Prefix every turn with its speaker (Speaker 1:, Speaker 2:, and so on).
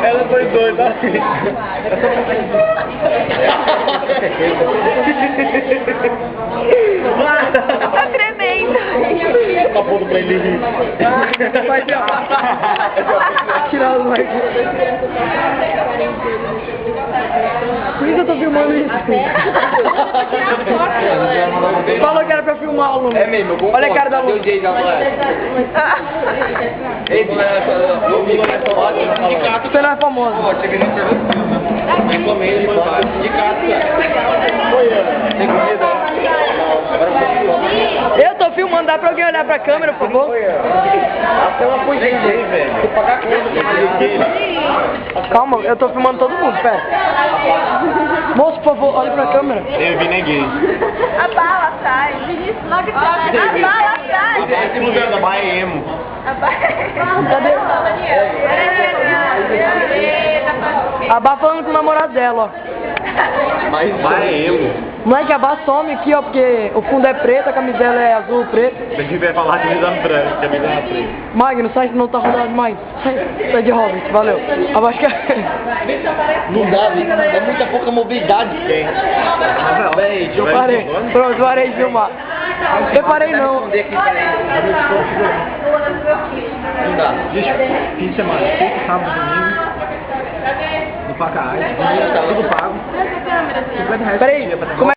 Speaker 1: Ela foi doida.
Speaker 2: Tá tremendo.
Speaker 1: Tá pondo pra ele rir.
Speaker 3: Vai tirar os likes. Por isso eu tô filmando isso. Falou que era pra filmar o Luna.
Speaker 1: É mesmo, eu concordo.
Speaker 3: Olha a cara da Luna.
Speaker 1: Ei,
Speaker 3: Você não é famoso.
Speaker 1: Pô, cheguei no reclamei, ele foi baixo. De casa,
Speaker 3: Eu tô filmando, dá pra alguém olhar pra câmera, por favor?
Speaker 1: até uma coisa aí, velho. Vou pagar conta.
Speaker 3: Calma, eu tô filmando todo mundo, pera. Moço, por favor, olha pra câmera.
Speaker 1: Eu vi ninguém.
Speaker 2: A bala atrás. Vinícius, logo atrás. A bala atrás.
Speaker 1: Vai se mudando, vai emo.
Speaker 2: A bala.
Speaker 3: Cadê? A Bá falando com o namorado dela, ó.
Speaker 1: Mas vai emo.
Speaker 3: Moleque, a Bá some aqui, ó, porque o fundo é preto, a camisela é azul, preto.
Speaker 1: A gente vai falar de camisa branca, camisa preta.
Speaker 3: Magno, sai que não tá rodando mais. Sai de Robert, valeu. Abaixa.
Speaker 1: Não dá, é muita pouca mobilidade que tem.
Speaker 3: Parei, pronto, parei de filmar. Eu parei não.
Speaker 1: Não dá. Fim de semana, sexta, sábado, domingo. No Pacaás, tudo pago.
Speaker 3: Peraí, como é